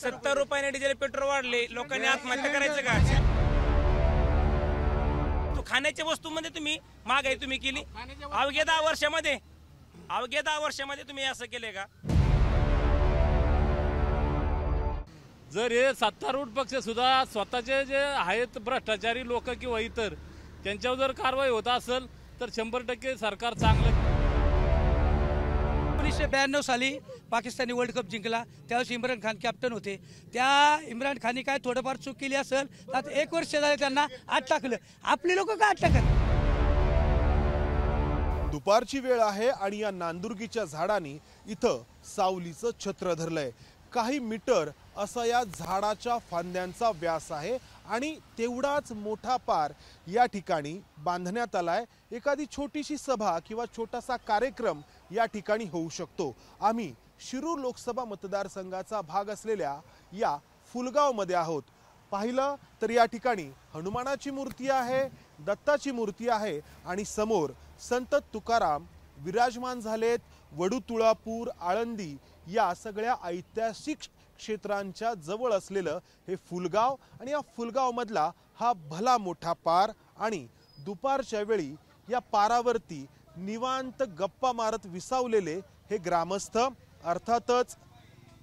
70 रुपयाने diesel petrol वाढले, लोकांनी आत्महत्या करायचं का? तो खाण्याच्या वस्तूमध्ये तुम्ही महागाई तुम्ही केली. अवघ्या 10 वर्षामध्ये तुम्ही असं केले का? जर हे सत्तारूढ पक्ष सुद्धा स्वतःचे जे आहेत भ्रष्टाचारी लोक किंवा इतर त्यांच्यावर जर कारवाई होत असेल तर 100% सरकार चांगलं. 1992 साली पाकिस्तानी वर्ल्ड कप जिंकला, त्यावेळेस इम्रान खान कॅप्टन होते. त्या इम्रान खानने काय थोडंफार चूक केली असेल तर 1 वर्ष झाले त्यांना आत टाकलं. आपली लोक का आत टाकत? दुपारची वेळ आहे आणि या नांदुर्गीच्या झाडांनी इथं सावलीचं छत्र धरलंय. काही मीटर असा या झाडाच्या फांद्यांचा व्यास आहे आणि तेवढाच मोठा पार या ठिकाणी बांधण्यात आलाय. एखादी छोटीशी सभा किंवा छोटासा कार्यक्रम या ठिकाणी होऊ शकतो. आम्ही शिरूर लोकसभा मतदारसंघाचा भाग असलेल्या या फुलगावमध्ये आहोत. पाहिलं तर या ठिकाणी हनुमानाची मूर्ती आहे, दत्ताची मूर्ती आहे आणि समोर संत तुकाराम विराजमान झालेत. वडू, तुळापूर, आळंदी या सगळ्या ऐतिहासिक क्षेत्रांच्या जवळ असलेलं हे फुलगाव आणि या फुलगाव मधला हा भला मोठा पार आणि दुपारच्या वेळी या पारावरती निवांत गप्पा मारत विसावलेले हे ग्रामस्थ. अर्थातच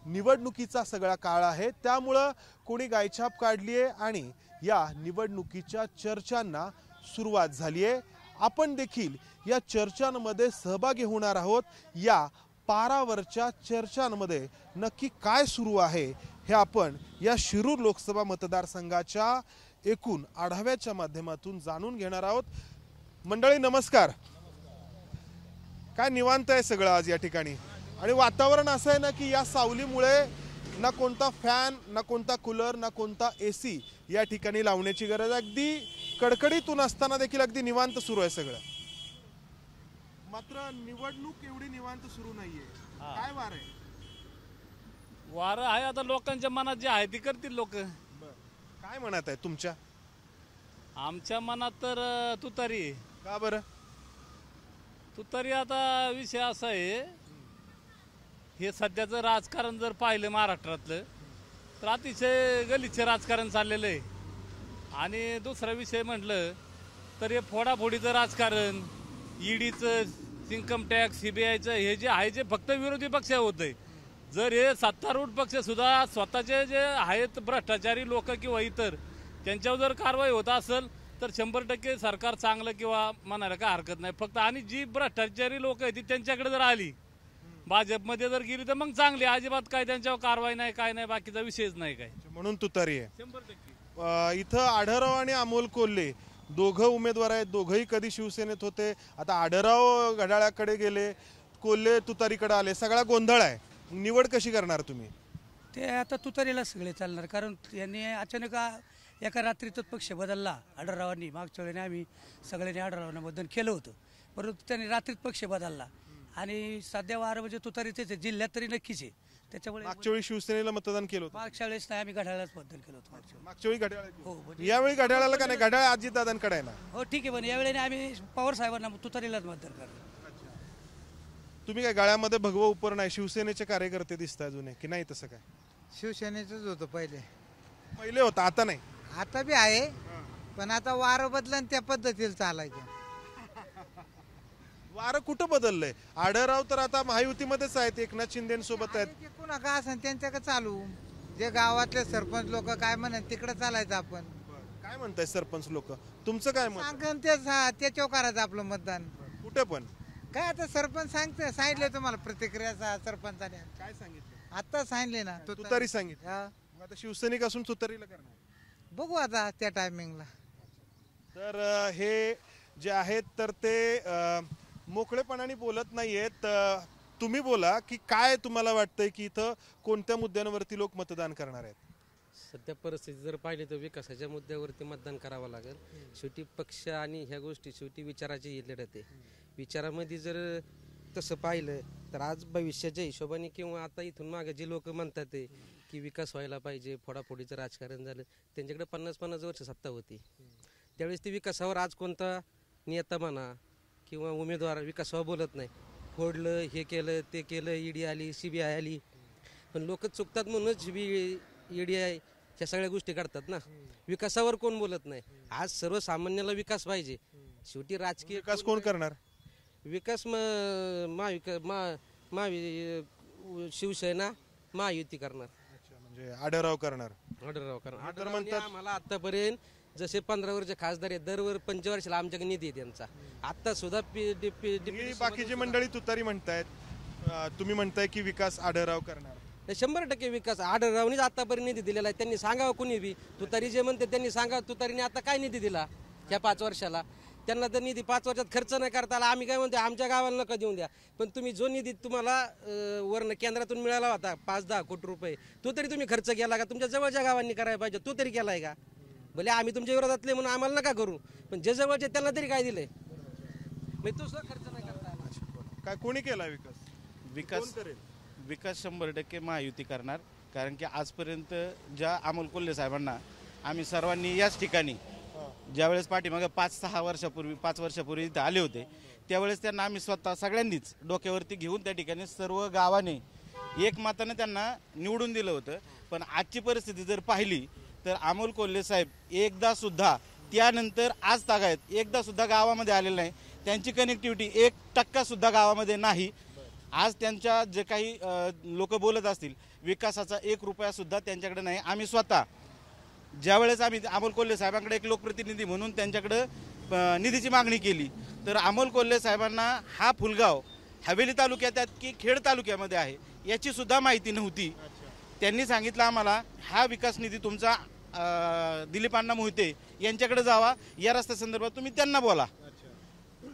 निवडणुकीचा सगळा काळ आहे, त्यामुळं कोणी गायछाप काढली आहे आणि या निवडणुकीच्या चर्चांना सुरुवात झाली आहे. आपण देखील या चर्चांमध्ये सहभागी होणार आहोत. या पारावरच्या चर्चांमध्ये नक्की काय सुरू आहे हे आपण या शिरूर लोकसभा मतदारसंघाच्या एकूण आढाव्याच्या माध्यमातून जाणून घेणार आहोत. मंडळी नमस्कार. काय निवांत आहे सगळं आज या ठिकाणी आणि वातावरण असं आहे ना की या सावलीमुळे ना कोणता फॅन, ना कोणता कूलर, ना कोणता AC या ठिकाणी लावण्याची गरज. अगदी कडकडीतून असताना देखील अगदी निवांत सुरू आहे सगळं. मात्र निवडणूक एवढी निवांत सुरू नाहीये. काय वार आहे? वारं आहे आता लोकांच्या मनात जे आहे ते करतील लोक. काय म्हणत आहे तुमच्या? आमच्या मनात तर तुतारी आहे. का बरं? तुतारी आता विषय असा आहे, हे सध्याचं राजकारण जर पाहिलं महाराष्ट्रातलं तर अतिशय गलिच्छ राजकारण चाललेलं आहे. आणि दुसरा विषय म्हटलं तर हे फोडाफोडीचं राजकारण, ईडीचं, इन्कम टॅक्स, CBIचं हे जे आहे जे फक्त विरोधी पक्ष होत आहे. जर हे सत्तारूढ पक्ष सुद्धा स्वतःचे जे आहेत भ्रष्टाचारी लोक किंवा इतर त्यांच्यावर जर कारवाई होत असेल तर 100% सरकार चांगलं किंवा म्हणायला काय हरकत नाही. फक्त आणि जी भ्रष्टाचारी लोक आहेत ती त्यांच्याकडे जर आली, भाजपमध्ये जर गेली तर मग चांगली. अजिबात काय त्यांच्यावर कारवाई नाही, काय नाही, बाकीचा विषयच नाही काय. म्हणून तुतारी आहे. 100%. इथं आढळराव आणि अमोल कोल्हे दोघं उमेदवार आहेत. दोघंही कधी शिवसेनेत होते. आता आढळराव घड्याळाकडे गेले, कोल्हे तुतारीकडे आले. सगळा गोंधळ आहे. निवड कशी करणार तुम्ही? ते आता तुतारीला सगळे चालणार, कारण यांनी अचानक एका रात्रीतच पक्ष बदलला. आढळरावांनी मागच्या वेळेने आम्ही सगळ्यांनी आढळरावांना मतदान केलं होतं, परंतु त्यांनी रात्रीत पक्ष बदलला आणि सध्या वार म्हणजे तुतारीच आहे. जिल्ह्यात तरी नक्कीच आहे. त्याच्यामुळे मागच्या वेळी शिवसेनेला मतदान केलं होतं. मागच्या वेळेस नाही, आम्ही घड्याळाच मतदान केलं होतं. मागच्या वेळी घड्याळ. हो, यावेळी घड्याळाला का नाही? घड्याळ अजितदादांकडे आहे ना. हो ठीक आहे, पण यावेळेने आम्ही पवार साहेबांना तुतारीलाच मतदान करणार. तुम्ही काय गाळ्यामध्ये भगवं उपर नाही, शिवसेनेचे कार्यकर्ते दिसतात जुने की नाही? तसं काय? शिवसेनेचंच होतं पहिले होतं, आता नाही. आता बी आहे, पण आता वारं बदलन त्या पद्धतीला चालायचं. वारं कुठं बदललंय? आढळराव तर आता महायुतीमध्येच आहेत, एकनाथ शिंदेसोबत आहेत. कुणा का असं त्यांच्याकडे चालू, जे गावातले सरपंच लोक काय म्हणत तिकडे चालायचं आपण. काय म्हणताय सरपंच लोक? तुमचं काय मत? सांगन त्याच्यावर करायचं आपलं मतदान. कुठे पण काय आता सरपंच सांगितले तुम्हाला प्रतिक्रिया सरपंचाने काय सांगितलं? आता सांगितले ना, तुतारी सांगितलं. हा. आता शिवसैनिक असून तुतारीला करणार. बघू आता त्या टायमिंगला. तर हे जे आहेत तर ते मोकळेपणाने बोलत नाहीयेत. तुम्ही बोला की काय तुम्हाला वाटतंय की इथं कोणत्या मुद्द्यांवरती लोक मतदान करणार आहेत? सध्या परिस्थिती जर पाहिली तर विकासाच्या मुद्द्यावरती मतदान करावं लागेल. शेवटी पक्ष आणि ह्या गोष्टी शेवटी विचाराची लढत आहे. विचारामध्ये जर तसं पाहिलं तर आज भविष्याच्या हिशोबाने किंवा आता इथून मागे जे लोक म्हणतात की विकास व्हायला पाहिजे, फोडाफोडीचं राजकारण झालं, त्यांच्याकडे 50-50 वर्ष सत्ता होती. त्यावेळेस ती विकासावर आज कोणता नेता म्हणा किंवा उमेदवार विकासावर बोलत नाही. फोडलं, हे केलं, ते केलं, ईडी आली, CBI आली. पण लोक चुकतात म्हणूनच EDI ह्या सगळ्या गोष्टी करतात ना. विकासावर कोण बोलत नाही. आज सर्वसामान्याला विकास पाहिजे. शेवटी राजकीय विकास कोण करणार? विकास शिवसेना महायुती करणार. म्हणजे आढळराव करणार. आढळराव करणार. आम्हाला आतापर्यंत जसे 15 वर्ष खासदार आहेत, दर पंचवर्षाला आमच्याकडे निधी आहे त्यांचा. आता सुद्धा बाकीची मंडळी तुतारी म्हणतायत, तुम्ही म्हणताय की विकास आढळराव करणार. 100% विकास आढळरावनीच आतापर्यंत निधी दिलेला आहे. त्यांनी सांगावं कोणी बी. तुतारी जे म्हणते त्यांनी सांगावं तुतारीने आता काय निधी दिला ह्या 5 वर्षाला. त्यांना तर निधी 5 वर्षात खर्च नाही करता आला. आम्ही काय म्हणतो आमच्या गावाला नका देऊन द्या, पण तुम्ही जो निधी तुम्हाला वरनं केंद्रातून मिळाला होता 5-10 कोटी रुपये, तो तरी तुम्ही खर्च केला का? तुमच्या जवळच्या गावांनी करायला पाहिजे, तो तरी केलाय का? भले आम्ही तुमच्या विरोधातले म्हणून आम्हाला नका करू, पण जे जवळचे त्यांना तरी काय दिलंय? तो सुद्धा खर्च नाही करता आला. काय कोणी केला विकास? विकास 100% महायुती करणार. कारण की आजपर्यंत ज्या अमोल कोल्हे साहेबांना आम्ही सर्वांनी याच ठिकाणी ज्यावेळेस पाठीमागे 5 वर्षापूर्वी इथं आले होते, त्यावेळेस त्यांना आम्ही स्वतः सगळ्यांनीच डोक्यावरती घेऊन त्या ठिकाणी सर्व गावाने एकमताने त्यांना निवडून दिलं होतं. पण आजची परिस्थिती जर पाहिली तर अमोल कोल्हे साहेब एकदा सुद्धा त्यानंतर आज तागायत एकदा सुद्धा गावामध्ये आलेले नाही. त्यांची कनेक्टिव्हिटी 1% सुद्धा गावामध्ये नाही. आज त्यांच्या जे काही लोक बोलत असतील विकासाचा 1 रुपया सुद्धा त्यांच्याकडे नाही. आम्ही स्वतः ज्यावेळेस आम्ही अमोल कोल्हे साहेबांकडे एक लोकप्रतिनिधी म्हणून त्यांच्याकडे निधीची मागणी केली, तर अमोल कोल्हे साहेबांना हा फुलगाव हवेली तालुक्यात की खेड तालुक्यामध्ये आहे याची सुद्धा माहिती नव्हती. त्यांनी सांगितलं आम्हाला हा विकास निधी तुमचा दिलीप अण्णा मोहिते यांच्याकडे जावा, या रस्त्यासंदर्भात तुम्ही त्यांना बोला.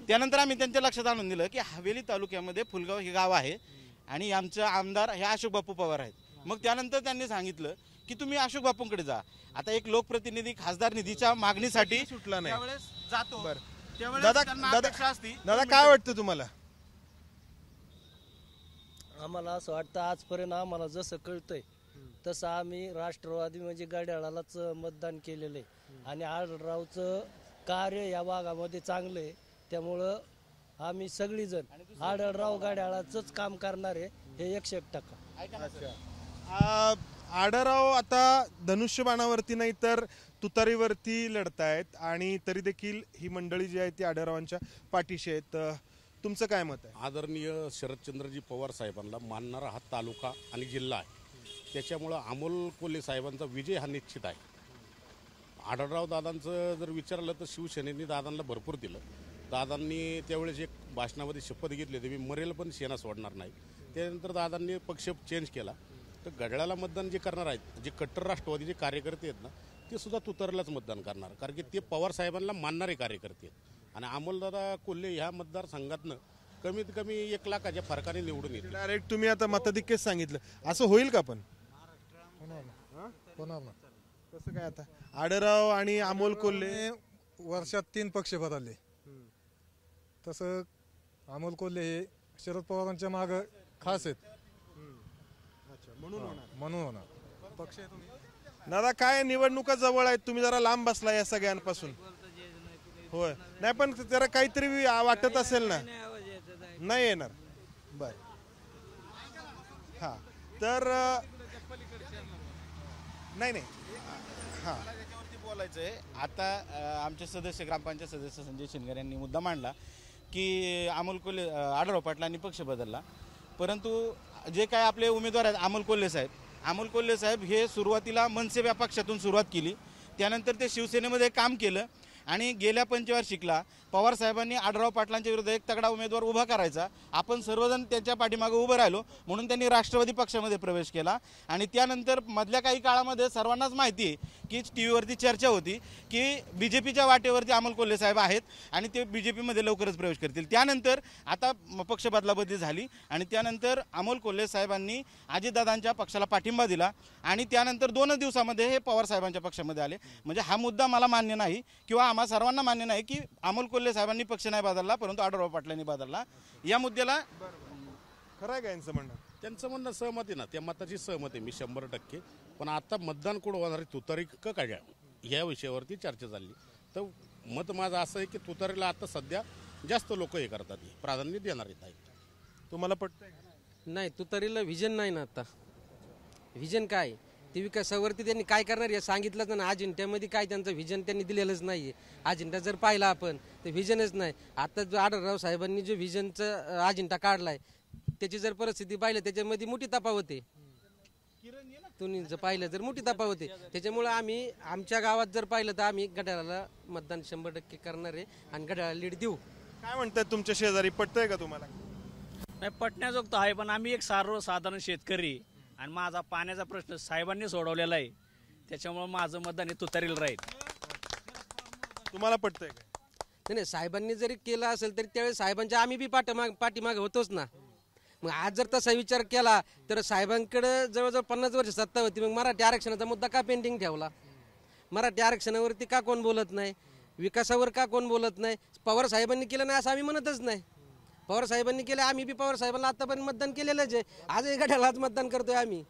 त्यानंतर आम्ही त्यांच्या लक्षात आणून दिलं की हवेली तालुक्यामध्ये फुलगाव हे गाव आहे आणि आमचे आमदार हे अशोक बापू पवार आहेत. मग त्यानंतर त्यांनी सांगितलं की तुम्ही अशोक बापूंकडे जा. आता एक लोकप्रतिनिधी खासदार निधीच्या मागणीसाठी सुटला नाही जातो. दादा काय वाटतं तुम्हाला? आम्हाला असं वाटतं आजपर्यंत आम्हाला जसं कळतंय तसं आम्ही राष्ट्रवादी म्हणजे गाड्याळालाच मतदान केलेलं आहे आणि आढळरावचं कार्य या भागामध्ये चांगलं आहे. त्यामुळं आम्ही सगळीजण आढळराव गाड्याळाचंच काम करणार आहे हे 100%. आढळराव आता धनुष्यबाणावरती नाही तर तुतारीवरती लढतायत आणि तरी देखील ही मंडळी जी आहे ती आढळरावांच्या पाठीशी आहेत. तुमचं काय मत आहे? आदरणीय शरदचंद्रजी पवार साहेबांना मानणारा हा तालुका आणि जिल्हा आहे. त्याच्यामुळं अमोल कोल्हे साहेबांचा विजय हा निश्चित आहे. आढळराव दादांचं जर विचारलं तर शिवसेनेने दादांना भरपूर दिलं. दादांनी त्यावेळेस एक भाषणामध्ये शपथ घेतली होती, मी मरेल पण सेना सोडणार नाही. त्यानंतर दादांनी पक्ष चेंज केला. तर घड्याळाला मतदान जे करणार आहेत, जे कट्टर राष्ट्रवादीचे कार्यकर्ते आहेत ना, ते सुद्धा तुतारीलाच मतदान करणार. कारण की ते पवार साहेबांना मानणारे कार्यकर्ते आहेत. आणि अमोलदादा कोल्हे ह्या मतदारसंघातनं कमीत कमी 1 लाखाच्या फरकाने निवडून येतील. डायरेक्ट तुम्ही आता मताधिक्यच सांगितलं, असं होईल का? पण कसं काय आता आढळराव आणि अमोल कोल्हे वर्षात 3 पक्ष बदलले, तसं अमोल कोल्हे हे शरद पवारांच्या मागे खास आहेत म्हणून होणार पक्ष. दादा काय निवडणुका जवळ आहेत, तुम्ही जरा लांब बसला या सगळ्यांपासून? होय, नाही पण जरा काहीतरी वाटत असेल ना? नाही येणार. बर, हा तर नाही हा त्याच्यावरती बोलायचंय. आता आमचे सदस्य ग्रामपंचायत सदस्य संजय शिंदे यांनी मुद्दा मांडला की अमोल कोल्हे आढळराव पाटलांनी पक्ष बदलला, परंतु जे काय आपले उमेदवार आहेत अमोल कोल्हे साहेब हे सुरुवातीला मनसे या पक्षातून सुरुवात केली. त्यानंतर ते शिवसेनेमध्ये काम केलं आणि गेल्या पंचवार्षिकला पवार साहेबांनी आढळराव पाटलांच्या विरुद्ध एक तगडा उमेदवार उभा करायचा. आपण सर्वजण त्यांच्या पाठीमागे उभं राहिलो म्हणून त्यांनी राष्ट्रवादी पक्षामध्ये प्रवेश केला. आणि त्यानंतर मधल्या काही काळामध्ये सर्वांनाच माहिती आहे की टी व्हीवरती चर्चा होती की BJPच्या वाटेवरती अमोल कोल्हे साहेब आहेत आणि ते BJPमध्ये लवकरच प्रवेश करतील. त्यानंतर आता पक्ष बदलाबदली झाली आणि त्यानंतर अमोल कोल्हे साहेबांनी अजितदादांच्या पक्षाला पाठिंबा दिला आणि त्यानंतर 2 दिवसामध्ये हे पवार साहेबांच्या पक्षामध्ये आले. म्हणजे हा मुद्दा मला मान्य नाही किंवा आम्हा सर्वांना मान्य नाही की अमोल कोल्हे साहेबांनी पक्ष नाही बदलला परंतु आढळराव पाटलांनी बदलला. या मुद्द्याला खरं आहे का यांचं म्हणणं? त्यांचं म्हणणं सहमत आहे ना, त्या मताची सहमत आहे मी 100%. पण आता मतदान कोण होणार आहे, तुतारी का काढ्या, या विषयावरती चर्चा झाली. तर मत माझं असं आहे की तुतारीला आता सध्या जास्त लोक हे करतात, प्राधान्य देणार आहेत. तुम्हाला पटतंय? नाही, तुतारीला व्हिजन नाही ना आता. व्हिजन काय ते विकासावरती त्यांनी काय करणार हे सांगितलंच ना. अजिंठ्यामध्ये काय त्यांचं व्हिजन त्यांनी दिलेलंच नाही आहे. अजिंठा जर पाहिला आपण तर व्हिजनच नाही. आता जो आढळराव साहेबांनी जो व्हिजनचं अजिंठा काढलाय त्याची जर परिस्थिती पाहिलं त्याच्यामध्ये मोठी तफावत आहे. तुम्ही जर पाहिलं तर मोठी तफावत आहे. त्याच्यामुळे आम्ही आमच्या गावात जर पाहिलं तर आम्ही घड्याळाला मतदान 100% करणार आहे आणि घड्याळाला लीड देऊ. काय म्हणतात तुमच्या शेजारी, पटतंय का तुम्हाला? नाही, पटण्याजोगतं आहे, पण आम्ही एक सर्वसाधारण शेतकरी आणि माझा पाण्याचा प्रश्न साहेबांनी सोडवलेला आहे. त्याच्यामुळे माझं मतदान हे तुतारीला राहील. तुम्हाला पटतंय का? नाही, साहेबांनी जरी केलं असेल तरी त्यावेळेस साहेबांच्या आम्ही बी पाठीमागे होतोच ना. मग आज जर तसा विचार केला तर साहेबांकडे जवळजवळ 50 वर्ष सत्ता होती. मग मराठी आरक्षणाचा मुद्दा का पेंडिंग ठेवला? मराठी आरक्षणावरती का कोण बोलत नाही? विकासावर का कोण बोलत नाही? पवार साहेबांनी केलं नाही असं आम्ही म्हणतच नाही. पवार साहेबांनी केलं, आम्ही बी पवार साहेबांना आतापर्यंत मतदान केलेलंच आहे. आजही घड्याळाच मतदान करतोय आम्ही.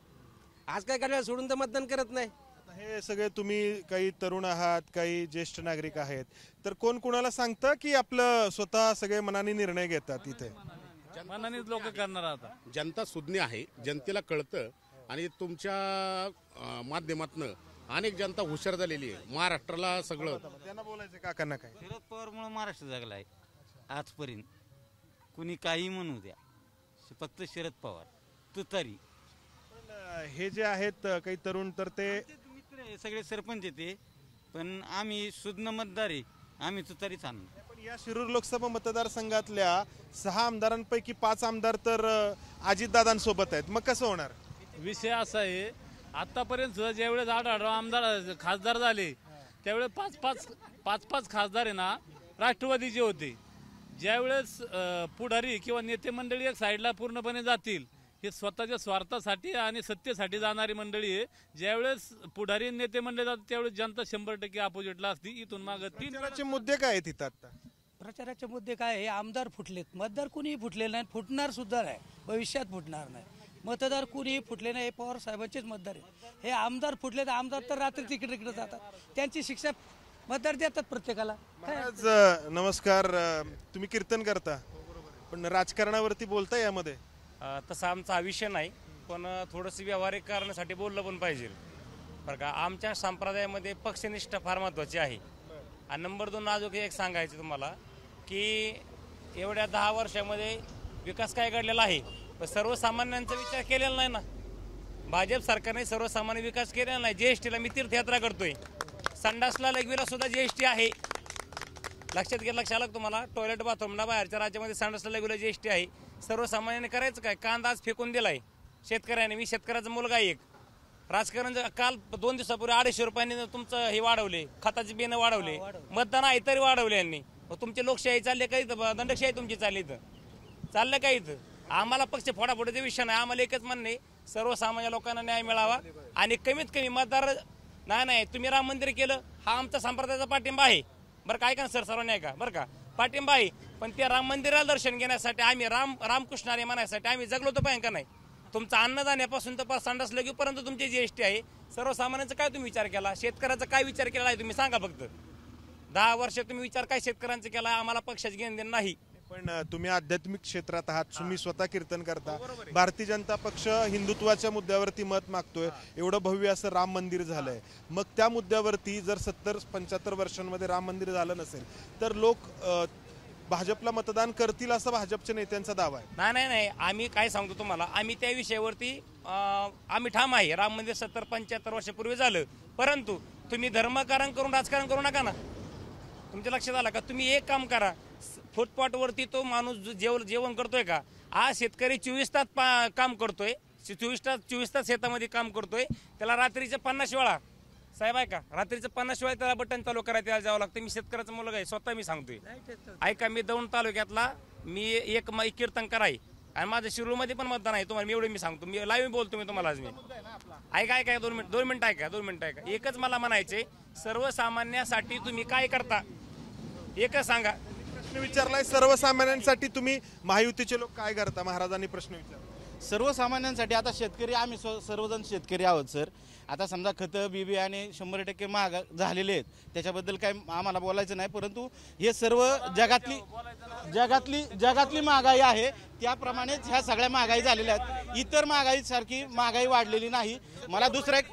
आज काय घड्याळ सोडून तर मतदान करत नाही. हे सगळे तुम्ही काही तरुण आहात, काही ज्येष्ठ नागरिक आहेत, तर कोण कुणाला सांगतं की आपलं स्वतः सगळे मनाने निर्णय घेतात? इथे मनानेच लोक करणार. आता जनता सुज्ञ आहे, जनतेला कळतं आणि तुमच्या माध्यमातून अनेक जनता हुशार झालेली आहे. महाराष्ट्राला सगळं त्यांना बोलायचं काकांना काय? शरद पवारमुळे महाराष्ट्र जगला आहे आजपर्यंत. कुणी काही म्हणू द्या, फक्त शरद पवार तुतारी. हे जे आहेत काही तरुण, तर ते मित्र आहे, सगळे सरपंच येते, पण आम्ही सुज्ञ मतदार आहे, आम्ही तुतारीच आणणार. पण या शिरूर लोकसभा मतदारसंघातल्या 6 आमदारांपैकी 5 आमदार तर अजितदादांसोबत आहेत. मग कसं होणार? विषय असा आहे, आतापर्यंत ज्यावेळेस 8 आमदार खासदार झाले त्यावेळेस 5 खासदार आहे ना राष्ट्रवादीचे होते. ज्यावेळेस पुढारी किंवा नेते मंडळी एक साईडला पूर्णपणे जातील, हे स्वतःच्या स्वार्थासाठी आणि सत्तेसाठी जाणारी मंडळी आहे. ज्यावेळेस पुढारी नेते मंडळी जातात त्यावेळेस जनता 100% अपोजिटला असते. इथून मागे 3 मुद्दे काय आहेत इथं आता? प्रचाराचे मुद्दे काय? हे आमदार फुटलेत, मतदार कुणीही फुटलेले नाही, फुटणार सुद्धा नाही, भविष्यात फुटणार नाही. मतदार कुणीही फुटले नाही, हे पवार साहेबांचेच मतदार आहे. हे आमदार फुटले तर आमदार तर रात्री तिकडे जातात, त्यांची शिक्षा मतदार देतात प्रत्येकाला. महाराज नमस्कार. तुम्ही कीर्तन करता, पण राजकारणावरती बोलता यामध्ये? तसा आमचा विषय नाही, पण थोडंसं व्यावहारिक कारणासाठी बोललं पण पाहिजे बरं का. आमच्या संप्रदायामध्ये पक्षनिष्ठा फार महत्त्वाची आहे. आणि नंबर 2 अजून एक सांगायचं तुम्हाला की एवढ्या 10 वर्षामध्ये विकास काय घडलेला आहे, पण सर्वसामान्यांचा विचार केलेला नाही ना. भाजप सरकारने सर्वसामान्य विकास केलेला नाही. जीएसटीला मी तीर्थयात्रा करतोय, संडासला लघवीला सुद्धा जीएसटी आहे. लक्षात घ्या, लक्षात आलं तुम्हाला? टॉयलेट बाथरूमला बाहेरच्या राज्यामध्ये संडासला लघवीला जीएसटी आहे. सर्वसामान्याने करायचं काय? कांदा आज फेकून दिलाय शेतकऱ्याने. मी शेतकऱ्याचा मुलगा एक. राजकारण काल 2 दिवसापूर्वी 250 रुपयांनी तुमचं हे वाढवले, खताचे बियाणं वाढवले, मतदान आहे तरी वाढवले यांनी. तुमची लोकशाही चालली का इथं? दंडशाही तुमची चालली इथं? चाललं का इथं? आम्हाला पक्ष फोडाफोडीचा विषय नाही. आम्हाला एकच म्हणणे, सर्वसामान्य लोकांना न्याय मिळावा आणि कमीत कमी मतदार. नाही, तुम्ही राम मंदिर केलं, हा आमचा संप्रदायाचा पाठिंबा आहे बरं का. ऐका सर, सर्वांनी ऐका बरं का, पाठिंबा आहे. पण त्या राम मंदिराला दर्शन घेण्यासाठी आम्ही रामकृष्णाने म्हणायसाठी आम्ही जगलो तर पाहिजे का नाही? तुमचं अन्नदाण्यापासून तर संडास लगेपर्यंत तुमची जीएसटी आहे. सर्वसामान्यांचा काय तुम्ही विचार केला? शेतकऱ्याचा काय विचार केला आहे तुम्ही सांगा फक्त. 10 वर्ष तुम्ही विचार काय शेतकऱ्यांचा केला? आम्हाला पक्षाचे घेणं देणं नाही. पण तुम्ही आध्यात्मिक क्षेत्रात आहात, तुम्ही स्वतः कीर्तन करता. भारतीय जनता पक्ष हिंदुत्वाच्या मुद्द्यावरती मत मागतोय. एवढं भव्य असं राम मंदिर झालंय, मग त्या मुद्द्यावरती जर 70-75 वर्षांमध्ये राम मंदिर झालं नसेल तर लोक भाजपला मतदान करतील असं भाजपच्या नेत्यांचा दावा आहे. नाही, आम्ही काय सांगतो तुम्हाला, आम्ही त्या विषयावरती आम्ही ठाम आहे. राम मंदिर 70-75 वर्षापूर्वी झालं, परंतु तुम्ही धर्मकारण करून राजकारण करू नका ना. तुमच्या लक्षात आलं का? तुम्ही एक काम करा, फुटपाथवरती तो माणूस जेवण करतोय का? आज शेतकरी 24 तास काम करतोय, 24 तास शेतामध्ये काम करतोय. त्याला रात्रीचे 50 वेळा, साहेब आहे का, रात्रीचं 50 वेळा त्याला बटन चालू करायला त्याला जावं लागतं. मी शेतकऱ्याचा मुलगा आहे, स्वतः मी सांगतोय. ऐका, मी दौंड तालुक्यातला मी एक कीर्तनकार आहे आणि माझं शिरूरमध्ये पण मतदान आहे. तुम्हाला मी सांगतो, मी लाईव्ह बोलतो मी तुम्हाला आज. मी ऐका 2 मिनिटं ऐका. एकच मला म्हणायचे, सर्वसामान्यासाठी तुम्ही काय करता एकच सांगा. प्रश्न विचारलाय, सर्वसामान्यांसाठी तुम्ही महायुतीचे लोक काय करता? महाराजांनी प्रश्न विचारला. सर्वसामान्यांसाठी आता शेतकरी, आम्ही सर्वजण शेतकरी आहोत सर. आता समजा खतं बियाणे 100% महाग झालेले आहेत, त्याच्याबद्दल काय आम्हाला बोलायचं नाही, परंतु हे सर्व जगातली महागाई आहे, त्याप्रमाणेच ह्या सगळ्या महागाई झालेल्या आहेत. इतर महागाईसारखी महागाई वाढलेली नाही. मला दुसरं एक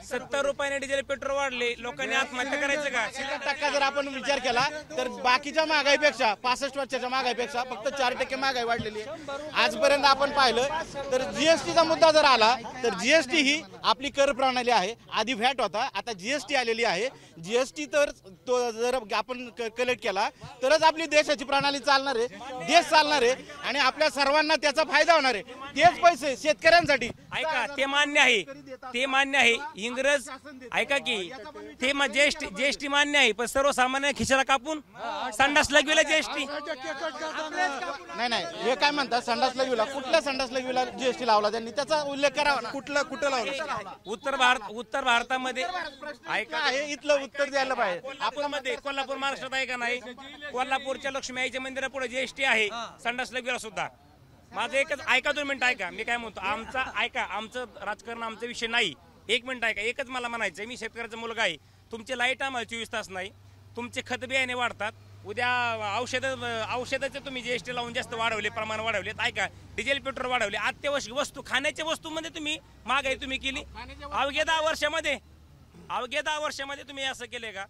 70 रुपयाने डिझेल पेट्रोल वाढले, लोकांनी आत्महत्या करायचं का? 70% जर आपण विचार केला तर बाकीच्या महागाईपेक्षा 65 वर्षाच्या महागाईपेक्षा फक्त 4% महागाई वाढलेली आहे. आजपर्यंत आपण पाहिलं तर जीएसटीचा मुद्दा जर आला तर जीएसटी ही आपली कर प्रणाली आहे. आधी व्हॅट होता, आता जीएसटी आलेली आहे. जीएसटी तर तो जर आपण कलेक्ट केला तरच आपली देशाची प्रणाली चालणार आहे, देश चालणार आहे आणि आपल्या सर्वांना त्याचा फायदा होणार आहे. तेच पैसे शेतकऱ्यांसाठी. ऐका, ते मान्य आहे, ते मान्य आहे. इंग्रज ऐका की ते जीएसटी मान्य आहे, पण सर्वसामान्य खिशाला कापून संडास लगविला जीएसटी. नाही हे काय म्हणतात संडास लगविला? कुठल्या संडास लगविला जीएसटी लावला त्यांनी? त्याचा उल्लेख करावा ना. कुठं लावला? उत्तर भारतामध्ये ऐका हे इथलं उत्तर द्यायला पाहिजे. आपण मध्ये कोल्हापूर महाराष्ट्रात आहे का नाही? कोल्हापूरच्या लक्ष्मी आईच्या मंदिरापुढे जीएसटी आहे, संडास लगविला सुद्धा. माझं एकच ऐका, 2 मिनिटं ऐका. मी काय म्हणतो, आमचं राजकारण आमचा विषय नाही. 1 मिनिट ऐका. एकच मला म्हणायचं, मी शेतकऱ्याचा मुलगा आहे. तुमचे लाईट आम्हाला 24 तास नाही, तुमचे खत बियाणे वाढतात, उद्या औषधाचे तुम्ही जीएसटी लावून जास्त वाढवले, प्रमाण वाढवलेत. ऐका, डिझेल पेट्रोल वाढवले, अत्यावश्यक वस्तू खाण्याच्या वस्तूमध्ये तुम्ही महागाई तुम्ही केली. अवघ्या 10 वर्षामध्ये तुम्ही असं केले का?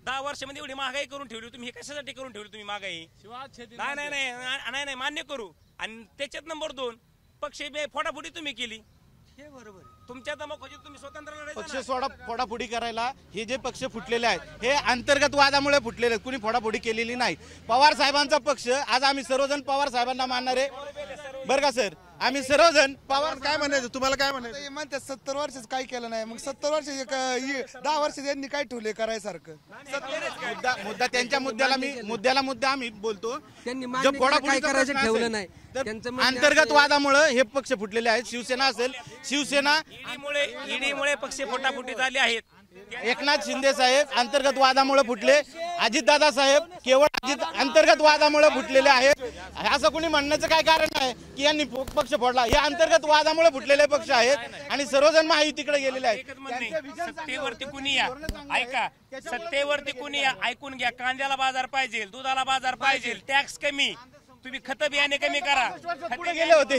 10 वर्षामध्ये एवढी महागाई करून ठेवली तुम्ही. हे कशासाठी करून ठेवली तुम्ही महागाई? नाही मान्य करू. आणि त्याच्यात नंबर 2 पक्ष फोडाफोडी तुम्ही केली. हे बरोबर. तुमच्या दमाखाची तुम्ही स्वतंत्र पक्ष फोडाफोडी करायला हे जे पक्ष फुटलेले आहेत हे अंतर्गत वादामुळे फुटलेले आहेत, कुणी फोडाफोडी केलेली नाही. पवार साहेबांचा पक्ष, आज आम्ही सर्वजण पवार साहेबांना मानणारे बरं का सर, आम्ही सर्वजण. पवार काय म्हणायचं, तुम्हाला काय म्हणायचं? म्हणतात 70 वर्षाचं काय केलं नाही, मग 70 वर्ष 10 वर्ष त्यांनी काय ठेवले करायसारखं? मुद्दा त्यांच्या मुद्दा आम्ही बोलतो. त्यांनी फोडाफोडी करायचं ठेवलं नाही, अंतर्गत वादामुळे हे पक्ष फुटलेले आहेत. शिवसेना असेल, शिवसेना ईडीमुळे पक्ष फोटाफोटी झाले आहेत. एकनाथ शिंदे साहेब अंतर्गत वादामुळे फुटले, अजितदादा साहेब केवळ अंतर्गत वादामुळे फुटलेले आहेत. असं कोणी म्हणण्याचं काय कारण आहे की यांनी पक्ष फोडला? हे अंतर्गत वादामुळे फुटलेले पक्ष आहेत आणि सर्वजण महायुतीकडे गेलेले आहेत. सत्तेवरती कुणी या, ऐका, सत्तेवरती कुणी या, ऐकून घ्या. कांद्याला बाजार पाहिजे, दुधाला बाजार पाहिजे, टॅक्स कमी, तुम्ही खत बियाणे कमी करा. पुढे गेले होते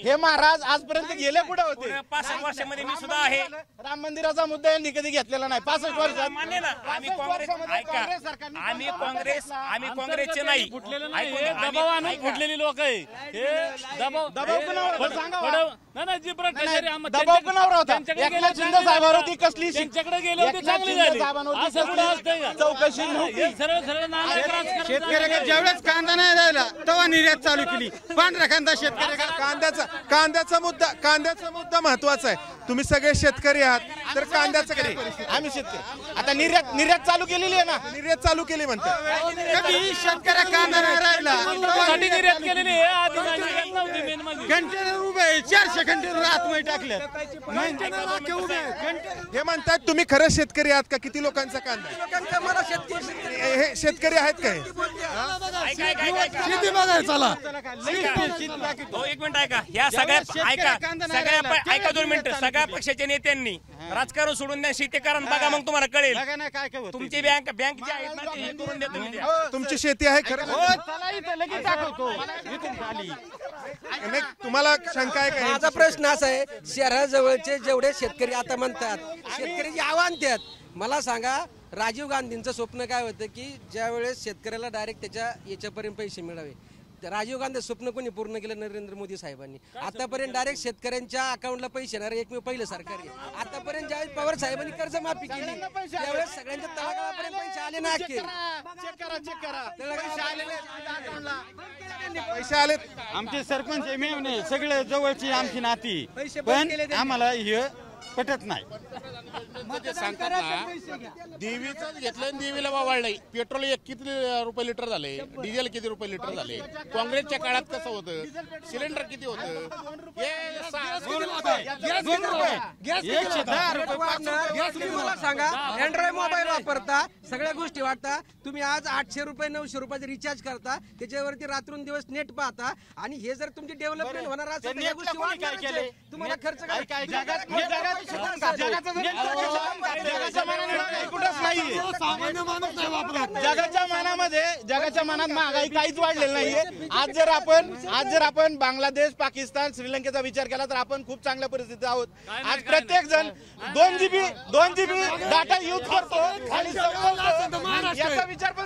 हे महाराज, आजपर्यंत गेले पुढे होते. 65 वर्षामध्ये मी सुद्धा आहे. राम मंदिराचा मुद्दा यांनी कधी घेतलेला नाही 65 वर्षात. मान्य ना, आम्ही काँग्रेसचे नाही. दबाव आणून फुटलेली लोक आहे. दबाव कोणावर होता? एकनाथ शिंदे साहेबांवरती कसली त्यांच्याकडे गेले होते, चांगली झाली. असं कुठं असतंय का? चौकशी नव्हती. शेतकऱ्याकडे ज्यावेळेस कांदा नाही राहिला तेव्हा निर्यात चालू केली. पांढरा कांदा शेतकऱ्याकडे. कांद्याचा मुद्दा महत्वाचा आहे. तुम्ही सगळे शेतकरी आहात तर कांद्याचं काय? आम्ही शेतकरी आता निर्यात चालू केलेली आहे ना. निर्यात चालू केली म्हणतात. कधी शेतकऱ्या कांदा नाही राहिला निर्यात केलेली आहे. कंटेनर उभे 400 कंटेनर आतमध्ये टाकले. हे म्हणतात तुम्ही खरं शेतकरी आहात का? किती लोकांचा कांदा? हे शेतकरी आहेत का? शेती बघायला चला. 1 मिनिट ऐका. या सगळ्या 2 मिनिटं. सगळ्या पक्षाच्या नेत्यांनी राजकारण सोडून द्या, शेती करा, बघा, मग तुम्हाला कळेल. तुमची बँक जी आहे ना ती करून द्या तुम्ही. तुमची शेती आहे खरं? तुम्हाला शंका आहे का? माझा प्रश्न असा आहे, शहराजवळचे जेवढे शेतकरी आता म्हणतात, शेतकरी जे आव्हान देतात, मला सांगा, राजीव गांधींचं स्वप्न काय होतं की ज्यावेळेस शेतकऱ्याला डायरेक्ट त्याच्या याच्यापर्यंत पैसे मिळावे. राजीव गांधी स्वप्न कोणी पूर्ण केलं? नरेंद्र मोदी साहेबांनी. आतापर्यंत डायरेक्ट शेतकऱ्यांच्या अकाउंटला पैसे येणार एकमेव पहिलं सरकार आहे. आतापर्यंत ज्यावेळेस पवार साहेबांनी कर्जमाफी केली त्यावेळेस सगळ्यांच्या तळागाळापर्यंत पैसे आले ना. पैसे आले. आमचे सरपंच मेवणे सगळे जवळची आमची नाती, पण आम्हाला हे पटत नाही. देवीचं घेतलं, देवीला वाढलंय. पेट्रोल किती रुपये लिटर झाले, डिझेल किती रुपये लिटर झाले. काँग्रेसच्या काळात कसं होतं, सिलेंडर किती होतं? मला सांगा, अँड्रॉइड मोबाईल वापरता, सगळ्या गोष्टी वाटता, तुम्ही आज 800 रुपये 900 रुपयाचे रिचार्ज करता, त्याच्यावरती रात्रून दिवस नेट पाहता, आणि हे जर तुमची डेव्हलपमेंट होणार असेल तर या गोष्टी तुम्हाला खर्च जगाच्या मानाने कुठंच नाहीये. जगाच्या मानात महागाई काहीच वाढलेली नाहीये. आज जर आपण बांगलादेश, पाकिस्तान, श्रीलंकेचा विचार केला तर आपण खूप चांगल्या परिस्थितीत आहोत. आज प्रत्येक जण 2 GB डाटा यूज करतो आणि याचा विचार पण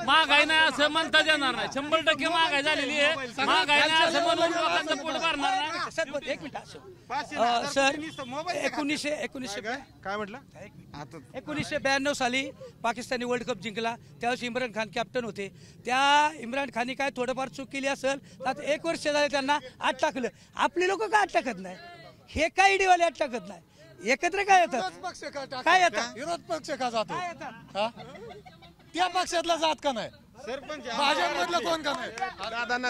महागाई नाही असं म्हणता येणार नाही. 100% महागाई झालेली आहे. महागाई नाही असं म्हणून लोकांचं पोट भरणार नाही. एक मिनिट सर, 1992 काय म्हटलं? 1992 साली पाकिस्तानने वर्ल्ड कप जिंकला. त्यावेळेस इम्रान खान कॅप्टन होते. त्या इम्रान खानने काय थोडंफार चूक केली असेल. आता 1 वर्ष झाले त्यांना आत टाकलं. आपली लोक का आत टाकत नाही? हे काय ईडीवाले आत टाकत नाही. एकत्र काय येतात? काय येतात? विरोध पक्ष का जातो? त्या पक्षातला जात का नाही? भाजपमधलं कोण का नाही?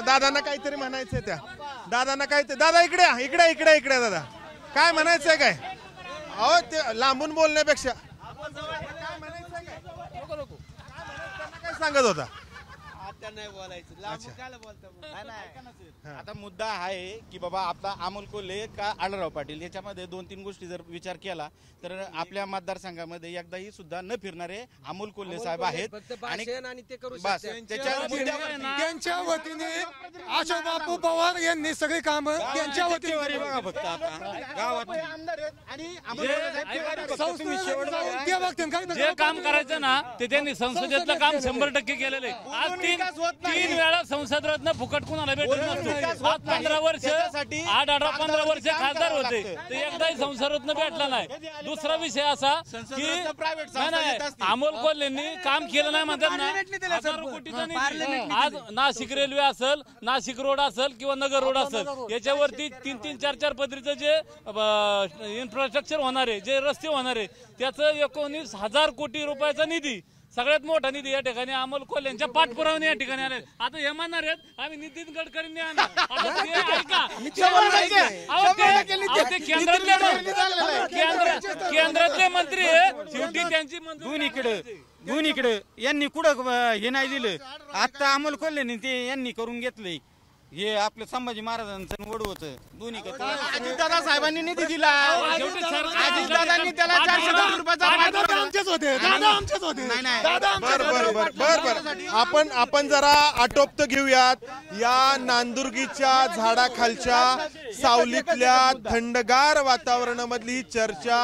दादांना काहीतरी म्हणायचंय. दादा इकडे दादा काय म्हणायचंय? काय अहो ते लांबून बोलण्यापेक्षा काय सांगत होता? आता मुद्दा आहे की बाबा आपला अमोल कोल्हे का आढळराव पाटील याच्यामध्ये 2-3 गोष्टी जर विचार केला तर आपल्या मतदारसंघामध्ये एकदाही सुद्धा न फिरणारे अमोल कोल्हे साहेब आहेत. आणि ते करू त्यांच्या वतीने अशोक बापू पवार यांनी सगळी कामं त्यांच्या वतीने बघा फक्त गावात जे काम करायचं ना ते त्यांनी संसदेतलं काम 100% केलेलं आहे. आज 3 वेळा संसद रत्न फुकट कुणाला भेटत नसतो. आज 15 वर्ष 15 वर्ष खासदार होते तर एकदाही संसद रत्न भेटला नाही. दुसरा विषय असा की अमोल कोल्हेंनी काम केलं नाही म्हणतात ना. हजारो कोटीचा निधी आज नाशिक रेल्वे असेल, नाशिक रोड असेल किंवा नगर रोड असेल याच्यावरती 3-3, 4-4 पदरीचं जे इन्फ्रास्ट्रक्चर होणार आहे, जे रस्ते होणार आहे त्याचं 19,000 कोटी रुपयाचा निधी, सगळ्यात मोठा निधी या ठिकाणी अमोल कोल्हेंच्या पाठपुरावाने या ठिकाणी आले. आता हे म्हणणार आहेत आम्ही नितीन गडकरींनी आणला. केंद्रातले मंत्री शेवटी त्यांची दोन्हीकडे यांनी कुठं हे नाही दिलं. आता अमोल कोल्हेंनी ते यांनी करून घेतलंय. हे आपलं संभाजी महाराजांचं वडवचं दोन्ही अजितदादा साहेबांनी निधी दिला. अजितदादांनी त्याला 400 कोटी रुपयाचा आपण जरा आटोपत घेऊयात. या नांदुर्गीच्या झाडाखालच्या सावलीतल्या थंडगार वातावरणामधली ही चर्चा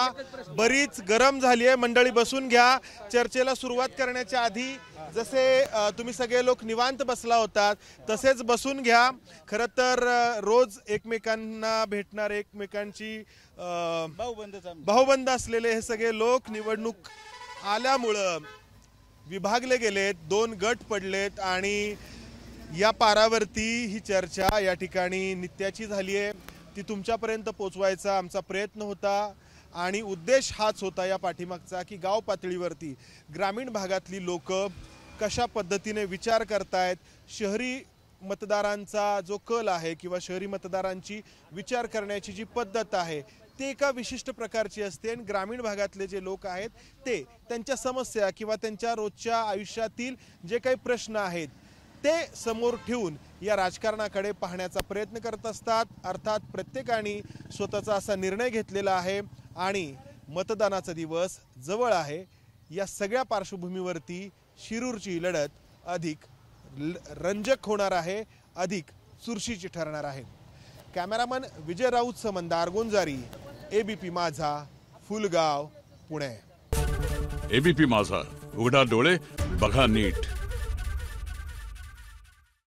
बरीच गरम झाली आहे. मंडळी बसून घ्या. चर्चेला सुरुवात करण्याच्या आधी जसे तुम्ही सगळे लोक निवांत बसला होतात तसेच बसून घ्या. खरं तर रोज एकमेकांना भेटणार, एकमेकांची भाऊबंद असलेले हे सगळे लोक निवडणूक आल्यामुळं विभागले गेलेत, 2 गट पडलेत आणि या पारावरती ही चर्चा या ठिकाणी नित्याची झाली आहे. ती तुमच्यापर्यंत पोचवायचा आमचा प्रयत्न होता आणि उद्देश हाच होता या पाठीमागचा की गाव पातळीवरती ग्रामीण भागातली लोक कशा पद्धतीने विचार करतायत, शहरी मतदारांचा जो कल आहे किंवा शहरी मतदारांची विचार करण्याची जी पद्धत आहे ते एका विशिष्ट प्रकारची असते आणि ग्रामीण भागातले जे लोक आहेत ते त्यांच्या समस्या किंवा त्यांच्या रोजच्या आयुष्यातील जे काही प्रश्न आहेत ते समोर ठेवून या राजकारणाकडे पाहण्याचा प्रयत्न करत असतात. अर्थात प्रत्येकाने स्वतःचा असा निर्णय घेतलेला आहे आणि मतदानाचा दिवस जवळ आहे. या सगळ्या पार्श्वभूमीवरती शिरूरची लढत अधिक रंजक होणार आहे, अधिक चुरशीची ठरणार आहे. कॅमेरामन विजय राऊत, मंदार गोंजारी, एबीपी माझा, फुलगाव, पुणे. एबीपी माझा, उघडा डोळे बघा नीट.